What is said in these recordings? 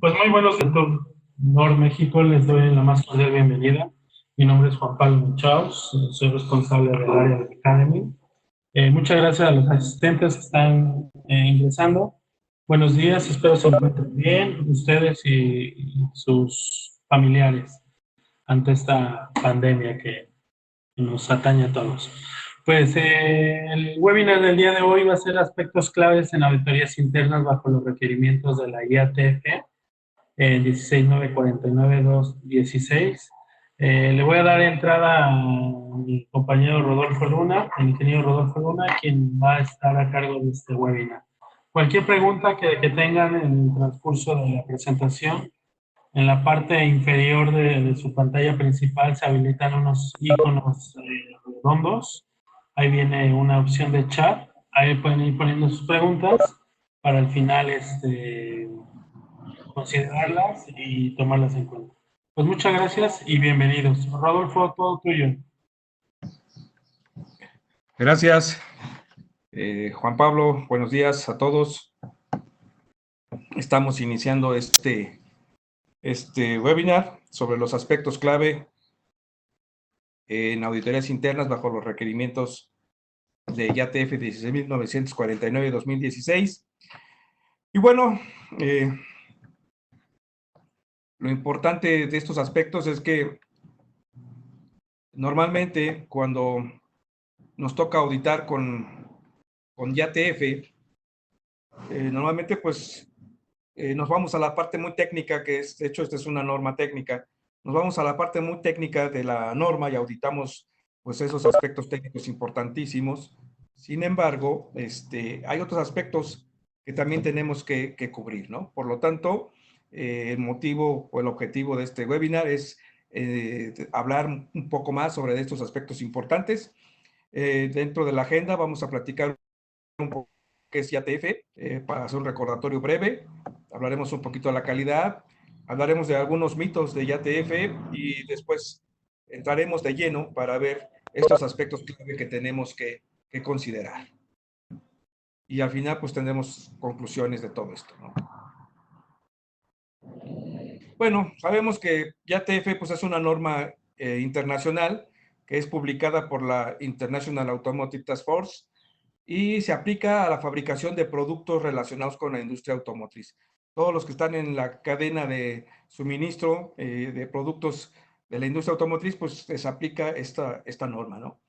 Pues muy buenos días, Nor México, les doy la más cordial bienvenida. Mi nombre es Juan Pablo Muchaus, soy responsable del área de Academy. Muchas gracias a los asistentes que están ingresando. Buenos días, espero se encuentren bien, ustedes y sus familiares, ante esta pandemia que nos atañe a todos. Pues el webinar del día de hoy va a ser aspectos claves en auditorías internas bajo los requerimientos de la IATF 16949-216. Le voy a dar entrada a mi compañero Rodolfo Luna, el ingeniero Rodolfo Luna, quien va a estar a cargo de este webinar. Cualquier pregunta que tengan en el transcurso de la presentación, en la parte inferior de su pantalla principal se habilitan unos iconos redondos. Ahí viene una opción de chat. Ahí pueden ir poniendo sus preguntas para al final considerarlas y tomarlas en cuenta. Pues muchas gracias y bienvenidos. Rodolfo, todo tuyo. Gracias, Juan Pablo. Buenos días a todos. Estamos iniciando este webinar sobre los aspectos clave en auditorías internas bajo los requerimientos de IATF 16.949-2016. Y bueno, lo importante de estos aspectos es que normalmente cuando nos toca auditar con IATF, normalmente pues nos vamos a la parte muy técnica, que es, de hecho, esta es una norma técnica. Nos vamos a la parte muy técnica de la norma y auditamos pues esos aspectos técnicos importantísimos. Sin embargo, hay otros aspectos que también tenemos que cubrir, ¿no? Por lo tanto, el motivo o el objetivo de este webinar es hablar un poco más sobre estos aspectos importantes. Dentro de la agenda vamos a platicar un poco qué es IATF, para hacer un recordatorio breve. Hablaremos un poquito de la calidad, hablaremos de algunos mitos de IATF y después entraremos de lleno para ver estos aspectos clave que tenemos que considerar. Y al final pues tendremos conclusiones de todo esto, ¿no? Bueno, sabemos que IATF pues es una norma internacional que es publicada por la International Automotive Task Force y se aplica a la fabricación de productos relacionados con la industria automotriz. Todos los que están en la cadena de suministro de productos de la industria automotriz, pues les aplica esta norma, ¿no?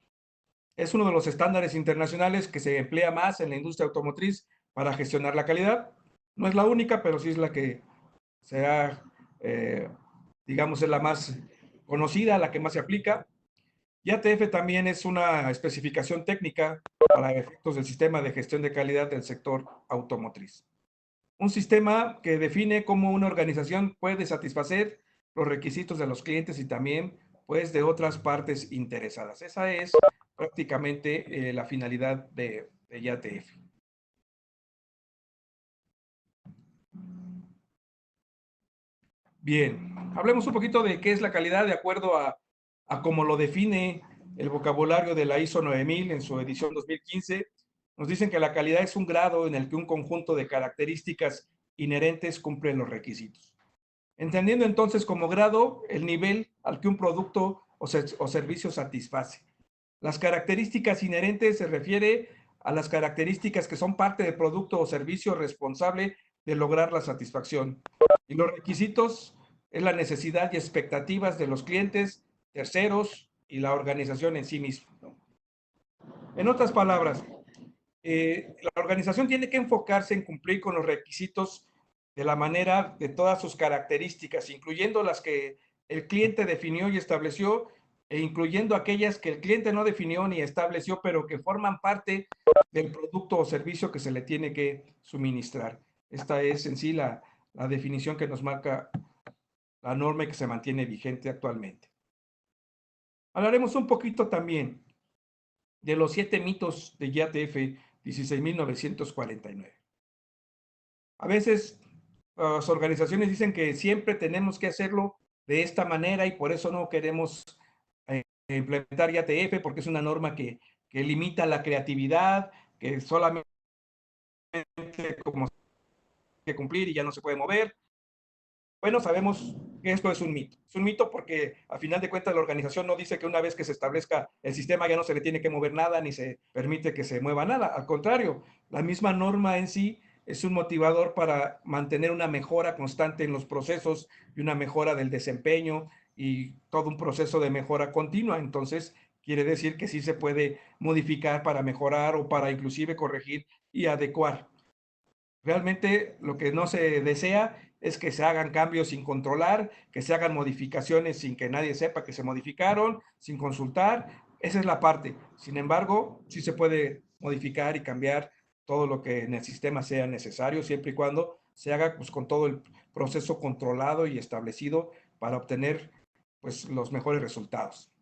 Es uno de los estándares internacionales que se emplea más en la industria automotriz para gestionar la calidad. No es la única, pero sí es la que será, digamos, es la más conocida, la que más se aplica. IATF también es una especificación técnica para efectos del sistema de gestión de calidad del sector automotriz. Un sistema que define cómo una organización puede satisfacer los requisitos de los clientes y también pues de otras partes interesadas. Esa es prácticamente la finalidad de IATF. Bien, hablemos un poquito de qué es la calidad de acuerdo a cómo lo define el vocabulario de la ISO 9000 en su edición 2015. Nos dicen que la calidad es un grado en el que un conjunto de características inherentes cumple los requisitos. Entendiendo entonces como grado el nivel al que un producto o servicio satisface. Las características inherentes se refiere a las características que son parte del producto o servicio responsable de lograr la satisfacción. Y los requisitos es la necesidad y expectativas de los clientes, terceros y la organización en sí misma, ¿no? En otras palabras, la organización tiene que enfocarse en cumplir con los requisitos de la manera de todas sus características, incluyendo las que el cliente definió y estableció, e incluyendo aquellas que el cliente no definió ni estableció, pero que forman parte del producto o servicio que se le tiene que suministrar. Esta es en sí la definición que nos marca la norma que se mantiene vigente actualmente. Hablaremos un poquito también de los 7 mitos de IATF 16.949. A veces las organizaciones dicen que siempre tenemos que hacerlo de esta manera y por eso no queremos implementar IATF porque es una norma que limita la creatividad, que solamente como que cumplir y ya no se puede mover. Bueno, sabemos que esto es un mito. Es un mito porque a final de cuentas la organización no dice que una vez que se establezca el sistema ya no se le tiene que mover nada ni se permite que se mueva nada. Al contrario, la misma norma en sí es un motivador para mantener una mejora constante en los procesos y una mejora del desempeño y todo un proceso de mejora continua. Entonces, quiere decir que sí se puede modificar para mejorar o para inclusive corregir y adecuar. Realmente lo que no se desea es que se hagan cambios sin controlar, que se hagan modificaciones sin que nadie sepa que se modificaron, sin consultar. Esa es la parte. Sin embargo, sí se puede modificar y cambiar todo lo que en el sistema sea necesario, siempre y cuando se haga pues, con todo el proceso controlado y establecido para obtener pues, los mejores resultados.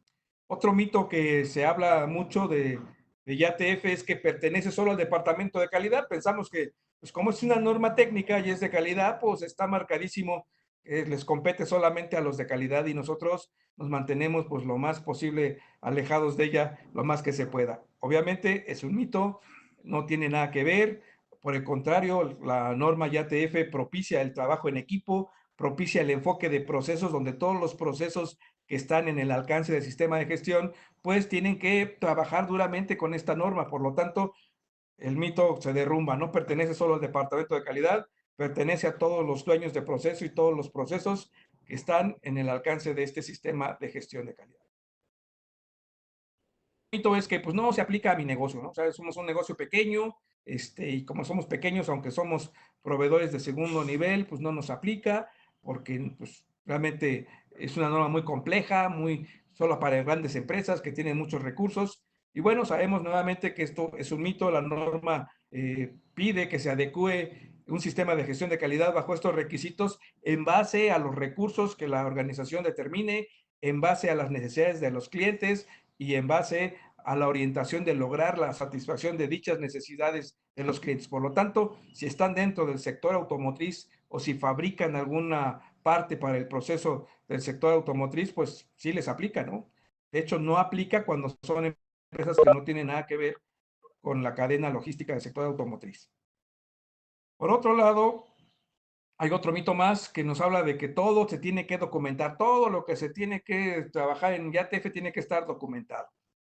Otro mito que se habla mucho de YATF es que pertenece solo al departamento de calidad. Pensamos que, pues como es una norma técnica y es de calidad, pues está marcadísimo, les compete solamente a los de calidad y nosotros nos mantenemos pues lo más posible alejados de ella, lo más que se pueda. Obviamente es un mito, no tiene nada que ver. Por el contrario, la norma YATF propicia el trabajo en equipo, propicia el enfoque de procesos donde todos los procesos que están en el alcance del sistema de gestión, pues tienen que trabajar duramente con esta norma. Por lo tanto, el mito se derrumba, no pertenece solo al departamento de calidad, pertenece a todos los dueños de proceso y todos los procesos que están en el alcance de este sistema de gestión de calidad. El mito es que pues no se aplica a mi negocio, ¿no? O sea, somos un negocio pequeño, y como somos pequeños, aunque somos proveedores de segundo nivel, pues no nos aplica, porque pues, realmente es una norma muy compleja, muy solo para grandes empresas que tienen muchos recursos. Y bueno, sabemos nuevamente que esto es un mito, la norma pide que se adecue un sistema de gestión de calidad bajo estos requisitos en base a los recursos que la organización determine, en base a las necesidades de los clientes y en base a la orientación de lograr la satisfacción de dichas necesidades de los clientes. Por lo tanto, si están dentro del sector automotriz o si fabrican alguna parte para el proceso del sector automotriz, pues sí les aplica, ¿no? De hecho, no aplica cuando son empresas que no tienen nada que ver con la cadena logística del sector automotriz. Por otro lado, hay otro mito más que nos habla de que todo se tiene que documentar, todo lo que se tiene que trabajar en YATF tiene que estar documentado.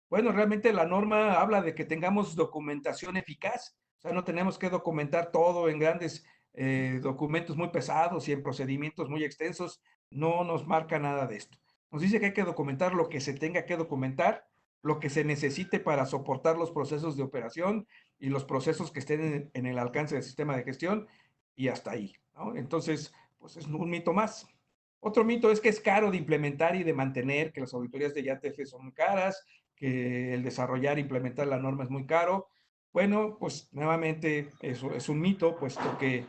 Bueno, realmente la norma habla de que tengamos documentación eficaz, o sea, no tenemos que documentar todo en grandes documentos muy pesados y en procedimientos muy extensos, no nos marca nada de esto. Nos dice que hay que documentar lo que se tenga que documentar, lo que se necesite para soportar los procesos de operación y los procesos que estén en el alcance del sistema de gestión y hasta ahí, ¿no? Entonces, pues es un mito más. Otro mito es que es caro de implementar y de mantener, que las auditorías de YATF son muy caras, que el desarrollar e implementar la norma es muy caro. Bueno, pues nuevamente eso es un mito, puesto que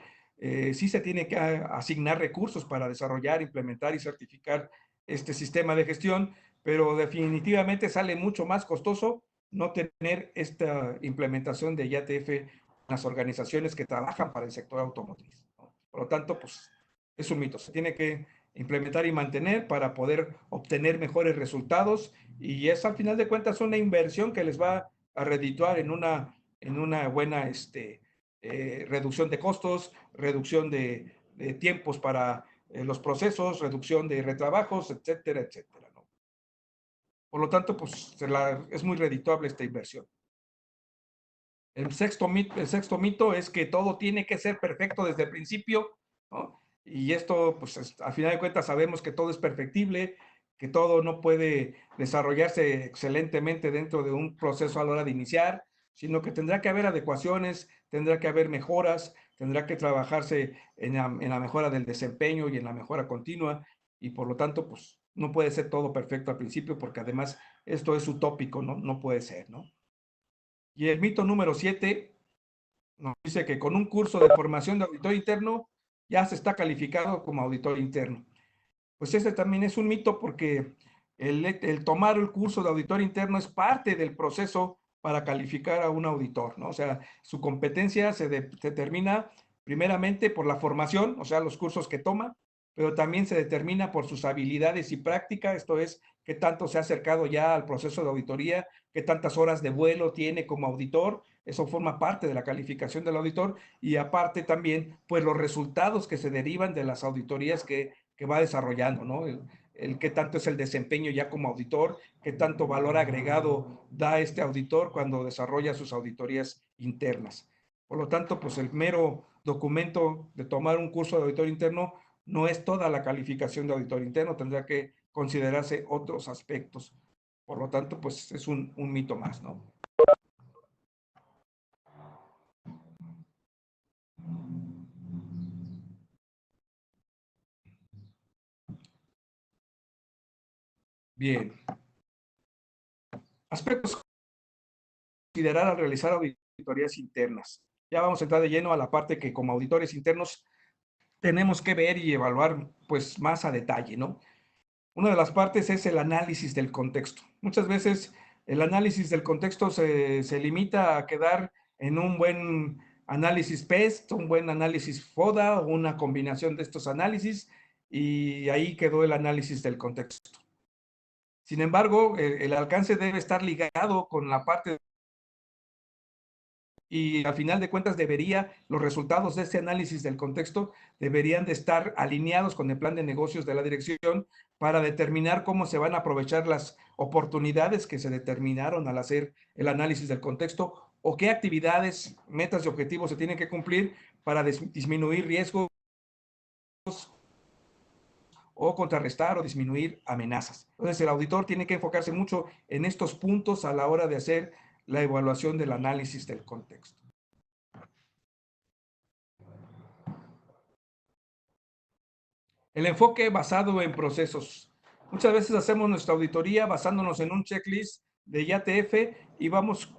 sí se tiene que asignar recursos para desarrollar, implementar y certificar este sistema de gestión, pero definitivamente sale mucho más costoso no tener esta implementación de YATF en las organizaciones que trabajan para el sector automotriz, ¿no? Por lo tanto, pues es un mito. Se tiene que implementar y mantener para poder obtener mejores resultados y es al final de cuentas una inversión que les va a redituar en una buena reducción de costos, reducción de tiempos para los procesos, reducción de retrabajos, etcétera, etcétera, ¿no? Por lo tanto, pues es muy redituable esta inversión. El sexto mito es que todo tiene que ser perfecto desde el principio, ¿no? Y esto, pues al final de cuentas sabemos que todo es perfectible, que todo no puede desarrollarse excelentemente dentro de un proceso a la hora de iniciar, sino que tendrá que haber adecuaciones, tendrá que haber mejoras, tendrá que trabajarse en la mejora del desempeño y en la mejora continua, y por lo tanto, pues no puede ser todo perfecto al principio, porque además esto es utópico, ¿no? No puede ser, ¿no? Y el mito número 7 nos dice que con un curso de formación de auditor interno ya se está calificado como auditor interno. Pues este también es un mito porque el tomar el curso de auditor interno es parte del proceso para calificar a un auditor, ¿no? O sea, su competencia se determina primeramente por la formación, o sea, los cursos que toma, pero también se determina por sus habilidades y práctica, esto es, qué tanto se ha acercado ya al proceso de auditoría, qué tantas horas de vuelo tiene como auditor, Eso forma parte de la calificación del auditor y aparte también, pues los resultados que se derivan de las auditorías que va desarrollando, ¿no? El qué tanto es el desempeño ya como auditor, qué tanto valor agregado da este auditor cuando desarrolla sus auditorías internas. Por lo tanto, pues el mero documento de tomar un curso de auditor interno no es toda la calificación de auditor interno, tendrá que considerarse otros aspectos. Por lo tanto, pues es un mito más, ¿no? Bien. Aspectos a considerar al realizar auditorías internas. Ya vamos a entrar de lleno a la parte que como auditores internos tenemos que ver y evaluar pues más a detalle, ¿no? Una de las partes es el análisis del contexto. Muchas veces el análisis del contexto se limita a quedar en un buen análisis PEST, un buen análisis FODA o una combinación de estos análisis y ahí quedó el análisis del contexto. Sin embargo, el alcance debe estar ligado con la parte y al final de cuentas los resultados de este análisis del contexto deberían de estar alineados con el plan de negocios de la dirección para determinar cómo se van a aprovechar las oportunidades que se determinaron al hacer el análisis del contexto o qué actividades, metas y objetivos se tienen que cumplir para disminuir riesgos o contrarrestar o disminuir amenazas. Entonces, el auditor tiene que enfocarse mucho en estos puntos a la hora de hacer la evaluación del análisis del contexto. El enfoque basado en procesos. Muchas veces hacemos nuestra auditoría basándonos en un checklist de IATF y vamos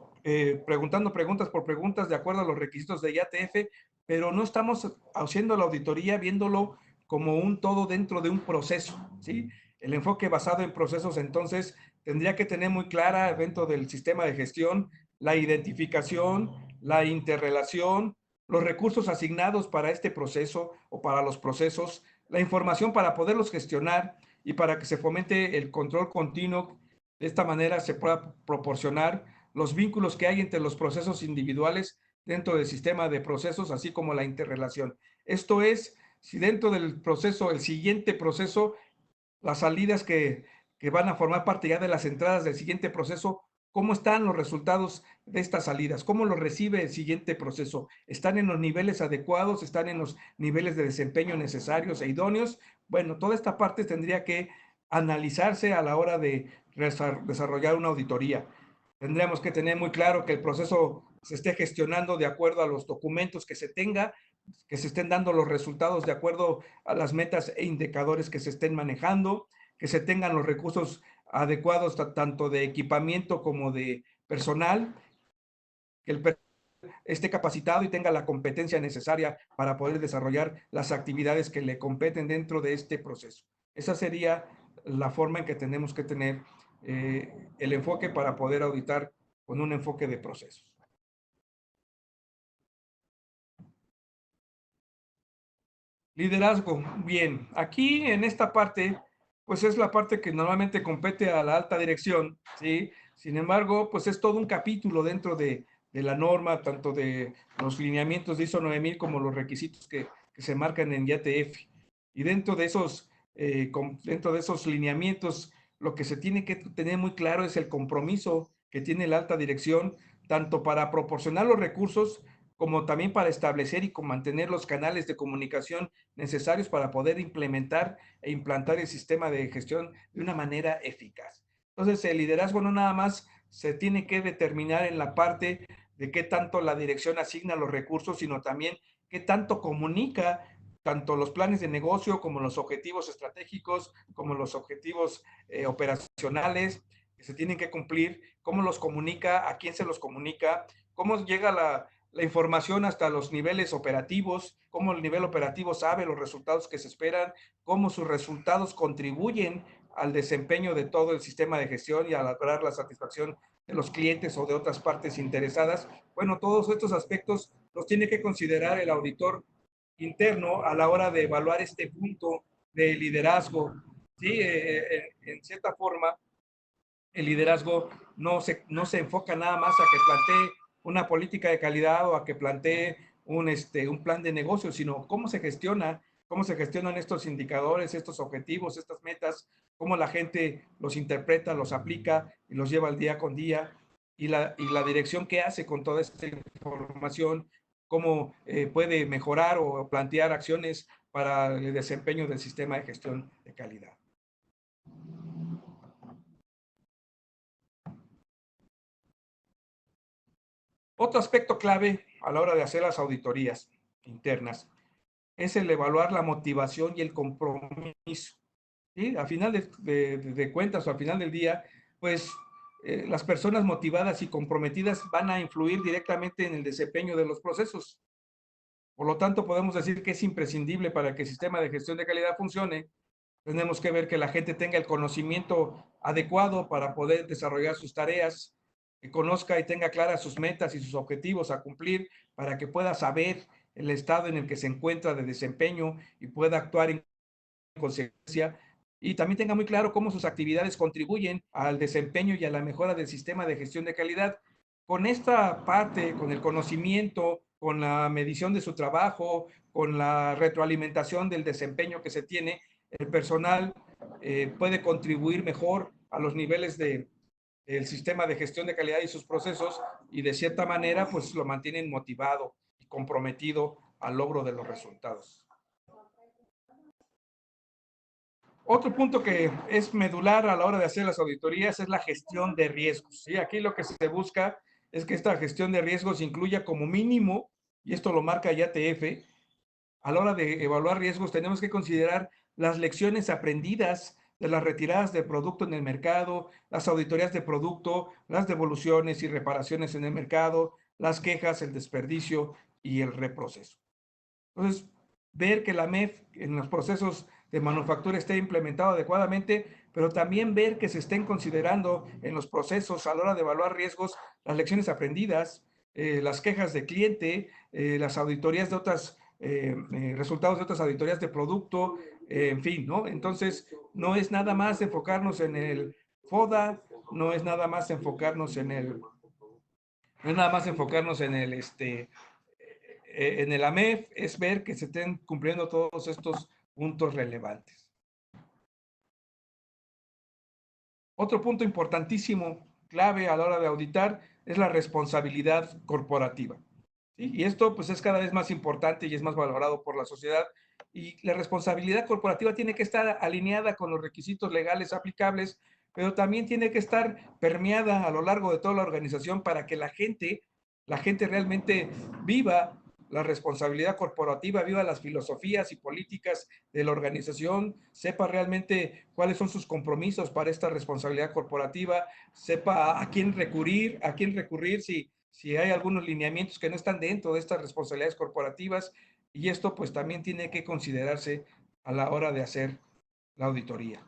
preguntando preguntas por preguntas de acuerdo a los requisitos de IATF, pero no estamos haciendo la auditoría viéndolo como un todo dentro de un proceso, ¿sí? El enfoque basado en procesos, entonces, tendría que tener muy clara dentro del sistema de gestión la identificación, la interrelación, los recursos asignados para este proceso o para los procesos, la información para poderlos gestionar y para que se fomente el control continuo. De esta manera se pueda proporcionar los vínculos que hay entre los procesos individuales dentro del sistema de procesos, así como la interrelación. Esto es, si dentro del proceso, el siguiente proceso, las salidas que van a formar parte ya de las entradas del siguiente proceso, ¿cómo están los resultados de estas salidas? ¿Cómo lo recibe el siguiente proceso? ¿Están en los niveles adecuados? ¿Están en los niveles de desempeño necesarios e idóneos? Bueno, toda esta parte tendría que analizarse a la hora de desarrollar una auditoría. Tendríamos que tener muy claro que el proceso se esté gestionando de acuerdo a los documentos que se tenga, que se estén dando los resultados de acuerdo a las metas e indicadores que se estén manejando, que se tengan los recursos adecuados tanto de equipamiento como de personal, que el esté capacitado y tenga la competencia necesaria para poder desarrollar las actividades que le competen dentro de este proceso. Esa sería la forma en que tenemos que tener el enfoque para poder auditar con un enfoque de procesos. Liderazgo. Bien, aquí en esta parte, pues es la parte que normalmente compete a la alta dirección, ¿sí? Sin embargo, pues es todo un capítulo dentro de la norma, tanto de los lineamientos de ISO 9000 como los requisitos que se marcan en IATF. Y dentro de esos lineamientos, lo que se tiene que tener muy claro es el compromiso que tiene la alta dirección, tanto para proporcionar los recursos como también para establecer y mantener los canales de comunicación necesarios para poder implementar e implantar el sistema de gestión de una manera eficaz. Entonces, el liderazgo no nada más se tiene que determinar en la parte de qué tanto la dirección asigna los recursos, sino también qué tanto comunica tanto los planes de negocio como los objetivos estratégicos, como los objetivos operacionales que se tienen que cumplir, cómo los comunica, a quién se los comunica, cómo llega la información hasta los niveles operativos, cómo el nivel operativo sabe los resultados que se esperan, cómo sus resultados contribuyen al desempeño de todo el sistema de gestión y a lograr la satisfacción de los clientes o de otras partes interesadas. Bueno, todos estos aspectos los tiene que considerar el auditor interno a la hora de evaluar este punto de liderazgo. Sí, en cierta forma, el liderazgo no se enfoca nada más a que plantee una política de calidad o a que plantee un plan de negocio, sino cómo se gestionan estos indicadores, estos objetivos, estas metas, cómo la gente los interpreta, los aplica y los lleva al día con día, y la dirección que hace con toda esta información, cómo puede mejorar o plantear acciones para el desempeño del sistema de gestión de calidad. Otro aspecto clave a la hora de hacer las auditorías internas es el evaluar la motivación y el compromiso. ¿Sí? A final de cuentas o al final del día, pues las personas motivadas y comprometidas van a influir directamente en el desempeño de los procesos. Por lo tanto, podemos decir que es imprescindible para que el sistema de gestión de calidad funcione. Tenemos que ver que la gente tenga el conocimiento adecuado para poder desarrollar sus tareas, que conozca y tenga claras sus metas y sus objetivos a cumplir para que pueda saber el estado en el que se encuentra de desempeño y pueda actuar en consecuencia, y también tenga muy claro cómo sus actividades contribuyen al desempeño y a la mejora del sistema de gestión de calidad. Con esta parte, con el conocimiento, con la medición de su trabajo, con la retroalimentación del desempeño que se tiene, el personal puede contribuir mejor a los niveles del sistema de gestión de calidad y sus procesos, y de cierta manera pues lo mantienen motivado y comprometido al logro de los resultados. Otro punto que es medular a la hora de hacer las auditorías es la gestión de riesgos. ¿Sí? Aquí lo que se busca es que esta gestión de riesgos incluya como mínimo, y esto lo marca IATF, a la hora de evaluar riesgos tenemos que considerar las lecciones aprendidas de las retiradas de producto en el mercado, las auditorías de producto, las devoluciones y reparaciones en el mercado, las quejas, el desperdicio y el reproceso. Entonces, ver que la MEF en los procesos de manufactura esté implementado adecuadamente, pero también ver que se estén considerando en los procesos a la hora de evaluar riesgos las lecciones aprendidas, las quejas de cliente, las auditorías de otras, resultados de otras auditorías de producto, en fin, ¿no? Entonces, no es nada más enfocarnos en el FODA, no es nada más enfocarnos en el, no es nada más enfocarnos en el, en el AMEF, es ver que se estén cumpliendo todos estos puntos relevantes. Otro punto importantísimo, clave a la hora de auditar, es la responsabilidad corporativa. ¿Sí? Y esto pues es cada vez más importante y es más valorado por la sociedad. Y la responsabilidad corporativa tiene que estar alineada con los requisitos legales aplicables, pero también tiene que estar permeada a lo largo de toda la organización para que la gente realmente viva la responsabilidad corporativa, viva las filosofías y políticas de la organización, sepa realmente cuáles son sus compromisos para esta responsabilidad corporativa, sepa a quién recurrir si hay algunos lineamientos que no están dentro de estas responsabilidades corporativas, y esto pues también tiene que considerarse a la hora de hacer la auditoría.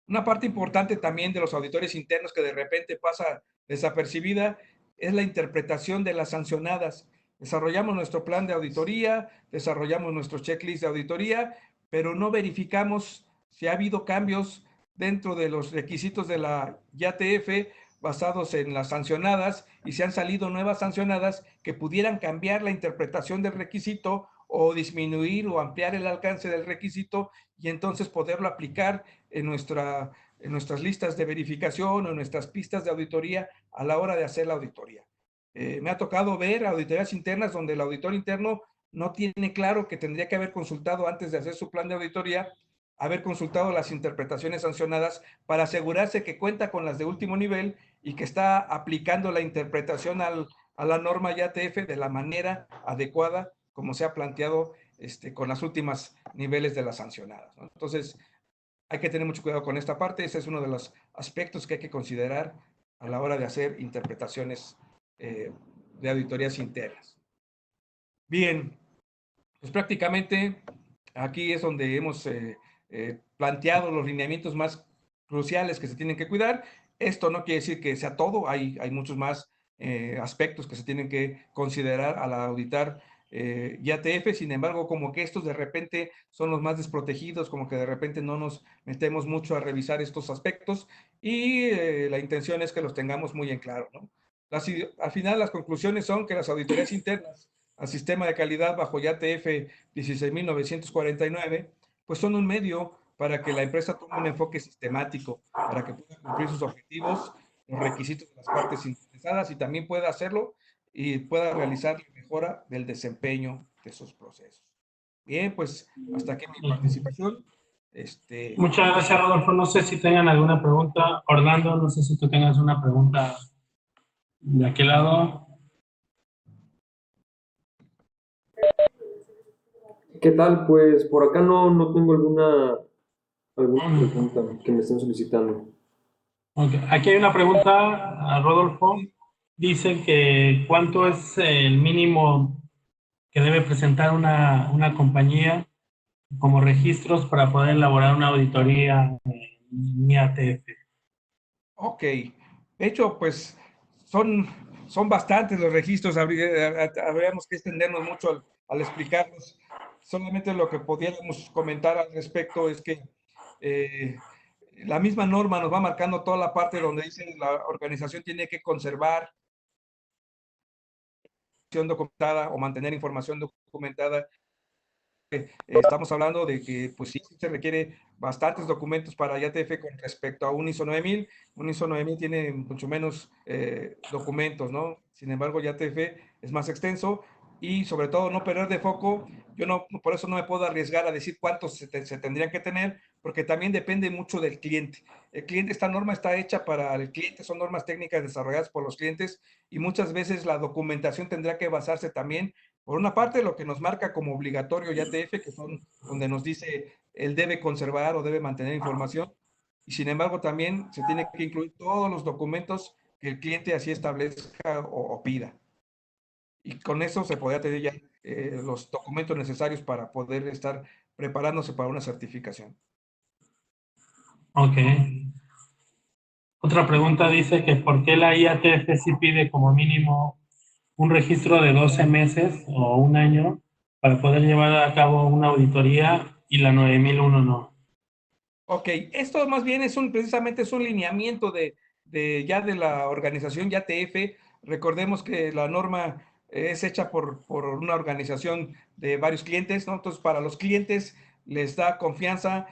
Una parte importante también de los auditores internos que de repente pasa desapercibida es la interpretación de las sancionadas. Desarrollamos nuestro plan de auditoría, desarrollamos nuestro checklist de auditoría, pero no verificamos si ha habido cambios dentro de los requisitos de la IATF basados en las sancionadas, y si han salido nuevas sancionadas que pudieran cambiar la interpretación del requisito o disminuir o ampliar el alcance del requisito, y entonces poderlo aplicar en nuestras listas de verificación o en nuestras pistas de auditoría a la hora de hacer la auditoría. Me ha tocado ver auditorías internas donde el auditor interno no tiene claro que tendría que haber consultado antes de hacer su plan de auditoría, haber consultado las interpretaciones sancionadas para asegurarse que cuenta con las de último nivel y que está aplicando la interpretación a la norma IATF de la manera adecuada como se ha planteado con las últimas niveles de las sancionadas, ¿no? Entonces, hay que tener mucho cuidado con esta parte. Ese es uno de los aspectos que hay que considerar a la hora de hacer interpretaciones de auditorías internas. Bien, pues prácticamente aquí es donde hemos planteado los lineamientos más cruciales que se tienen que cuidar. Esto no quiere decir que sea todo, hay muchos más aspectos que se tienen que considerar al auditar IATF. Sin embargo, como que estos de repente son los más desprotegidos, como que de repente no nos metemos mucho a revisar estos aspectos, y la intención es que los tengamos muy en claro, ¿no? Al final, las conclusiones son que las auditorías internas al sistema de calidad bajo YATF 16.949, pues son un medio para que la empresa tome un enfoque sistemático, para que pueda cumplir sus objetivos, los requisitos de las partes interesadas y también pueda hacerlo y pueda realizar la mejora del desempeño de sus procesos. Bien, pues hasta aquí mi participación. Muchas gracias, Rodolfo. No sé si tengan alguna pregunta. Orlando, no sé si tú tengas una pregunta de aquel lado. ¿Qué tal? Pues por acá no tengo alguna pregunta que me estén solicitando. Okay. Aquí hay una pregunta a Rodolfo. Dice que ¿cuánto es el mínimo que debe presentar una compañía como registros para poder elaborar una auditoría en IATF? Ok. De hecho, pues son bastantes los registros. Habríamos que extendernos mucho al explicarlos. Solamente lo que pudiéramos comentar al respecto es que la misma norma nos va marcando toda la parte donde dice la organización tiene que conservar información documentada o mantener información documentada. Estamos hablando de que pues sí se requiere bastantes documentos para YATF con respecto a un ISO 9000. Un ISO 9000 tiene mucho menos documentos, ¿no? Sin embargo, YATF es más extenso y sobre todo no perder de foco. Yo no, por eso no me puedo arriesgar a decir cuántos se tendrían que tener, porque también depende mucho del cliente. El cliente, esta norma está hecha para el cliente, son normas técnicas desarrolladas por los clientes y muchas veces la documentación tendrá que basarse también por una parte, lo que nos marca como obligatorio YATF, que son donde nos dice él debe conservar o debe mantener información, y sin embargo también se tiene que incluir todos los documentos que el cliente así establezca o pida. Y con eso se podría tener ya los documentos necesarios para poder estar preparándose para una certificación. Ok. Otra pregunta dice que ¿por qué la IATF sí pide como mínimo un registro de 12 meses o un año para poder llevar a cabo una auditoría y la 9001 no? Ok, esto más bien precisamente es un lineamiento ya de la organización YATF. Recordemos que la norma es hecha por una organización de varios clientes, ¿no? Entonces, para los clientes les da confianza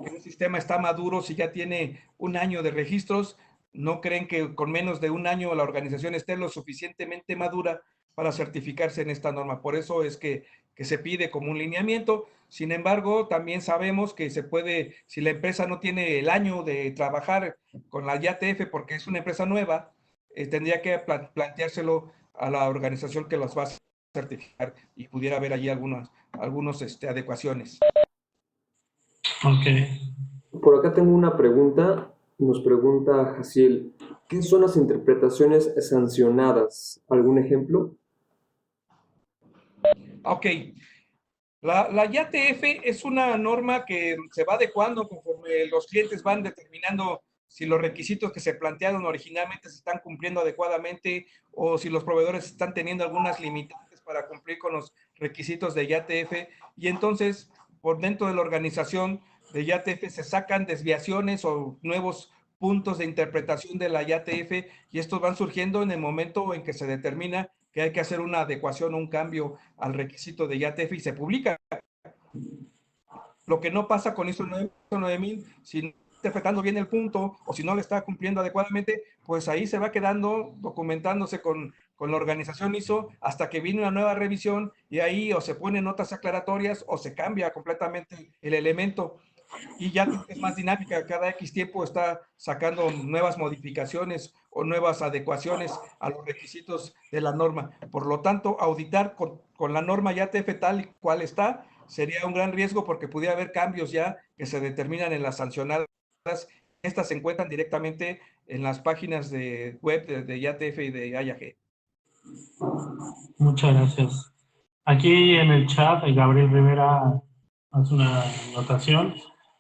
que un sistema está maduro si ya tiene un año de registros. No creen que con menos de un año la organización esté lo suficientemente madura para certificarse en esta norma. Por eso es que se pide como un lineamiento. Sin embargo, también sabemos que se puede, si la empresa no tiene el año de trabajar con la YATF porque es una empresa nueva, tendría que planteárselo a la organización que los va a certificar y pudiera haber allí algunas adecuaciones. Ok. Por acá tengo una pregunta. Nos pregunta Jaciel, ¿qué son las interpretaciones sancionadas? ¿Algún ejemplo? Ok. La YATF es una norma que se va adecuando conforme los clientes van determinando si los requisitos que se plantearon originalmente se están cumpliendo adecuadamente o si los proveedores están teniendo algunas limitantes para cumplir con los requisitos de YATF. Y entonces, por dentro de la organización de YATF se sacan desviaciones o nuevos puntos de interpretación de la YATF y estos van surgiendo en el momento en que se determina que hay que hacer una adecuación o un cambio al requisito de YATF y se publica. Lo que no pasa con ISO 9000, si no está interpretando bien el punto o si no le está cumpliendo adecuadamente, pues ahí se va quedando documentándose con la organización ISO hasta que viene una nueva revisión y ahí o se ponen notas aclaratorias o se cambia completamente el elemento. Y ya es más dinámica, cada X tiempo está sacando nuevas modificaciones o nuevas adecuaciones a los requisitos de la norma. Por lo tanto, auditar con la norma YATF tal y cual está sería un gran riesgo porque pudiera haber cambios ya que se determinan en las sancionadas. Estas se encuentran directamente en las páginas de web de YATF y de IAG. Muchas gracias. Aquí en el chat, Gabriel Rivera hace una anotación.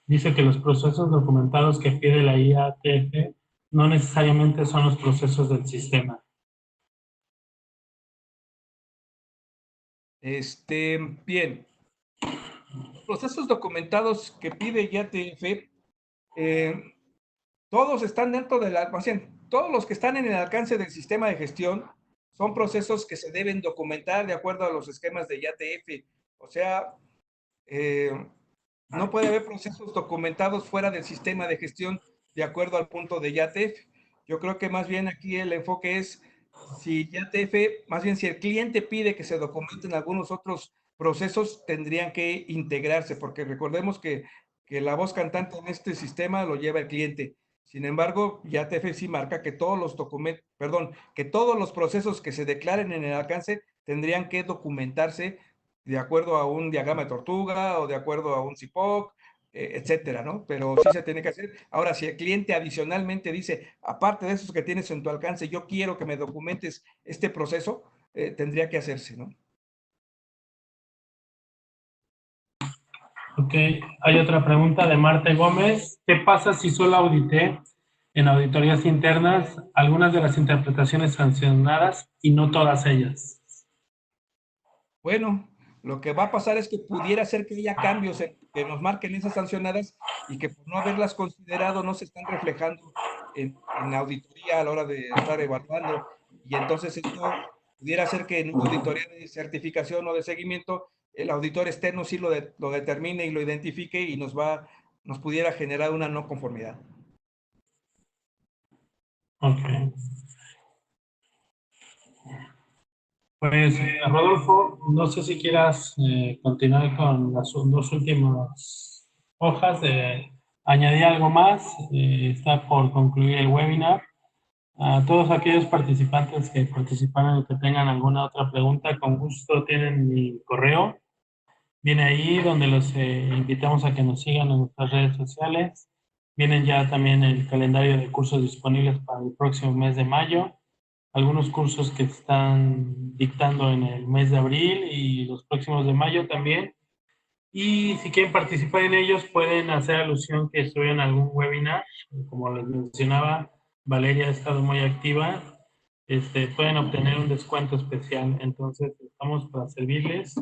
Dice que los procesos documentados que pide la IATF no necesariamente son los procesos del sistema. Bien, los procesos documentados que pide YATF, todos están dentro de la, todos los que están en el alcance del sistema de gestión son procesos que se deben documentar de acuerdo a los esquemas de IATF. O sea, no puede haber procesos documentados fuera del sistema de gestión de acuerdo al punto de IATF. Yo creo que más bien aquí el enfoque es si IATF, más bien si el cliente pide que se documenten algunos otros procesos, tendrían que integrarse, porque recordemos que la voz cantante en este sistema lo lleva el cliente. Sin embargo, IATF sí marca que todos los documentos, perdón, que todos los procesos que se declaren en el alcance tendrían que documentarse de acuerdo a un diagrama de tortuga o de acuerdo a un CIPOC, etcétera, ¿no? Pero sí se tiene que hacer. Ahora, si el cliente adicionalmente dice, aparte de esos que tienes en tu alcance, yo quiero que me documentes este proceso, tendría que hacerse, ¿no? Ok, hay otra pregunta de Marta Gómez. ¿Qué pasa si solo audité en auditorías internas algunas de las interpretaciones sancionadas y no todas ellas? Bueno, lo que va a pasar es que pudiera ser que haya cambios que nos marquen esas sancionadas y que por no haberlas considerado no se están reflejando en auditoría a la hora de estar evaluando. Y entonces esto pudiera ser que en una auditoría de certificación o de seguimiento, el auditor externo sí lo determine y lo identifique y nos pudiera generar una no conformidad. Ok. Pues, Rodolfo, no sé si quieras continuar con las dos últimas hojas. Añadir algo más. Está por concluir el webinar. A todos aquellos participantes que participaron y que tengan alguna otra pregunta, con gusto tienen mi correo. Viene ahí donde los invitamos a que nos sigan en nuestras redes sociales. Vienen ya también el calendario de cursos disponibles para el próximo mes de mayo, algunos cursos que están dictando en el mes de abril y los próximos de mayo también. Y si quieren participar en ellos, pueden hacer alusión que estoy en algún webinar. Como les mencionaba, Valeria ha estado muy activa. Pueden obtener un descuento especial. Entonces, estamos para servirles.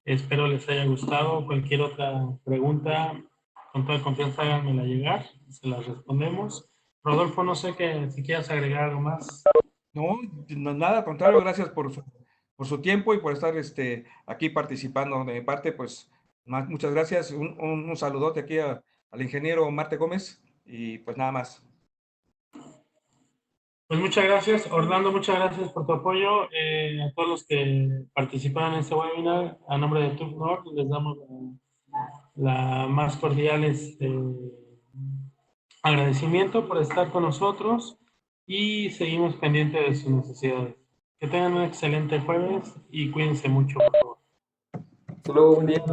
Espero les haya gustado. Cualquier otra pregunta, con toda confianza, háganmela llegar. Se las respondemos. Rodolfo, no sé si quieras agregar algo más. No, nada, al contrario, gracias por su tiempo y por estar aquí participando. De mi parte, pues muchas gracias. Un saludote aquí al ingeniero Marte Gómez y pues nada más. Pues muchas gracias, Orlando, muchas gracias por tu apoyo. A todos los que participaron en este webinar, a nombre de TUFNOR, les damos la más cordial agradecimiento por estar con nosotros y seguimos pendientes de sus necesidades. Que tengan un excelente jueves y cuídense mucho, por favor. Hasta luego, buen día.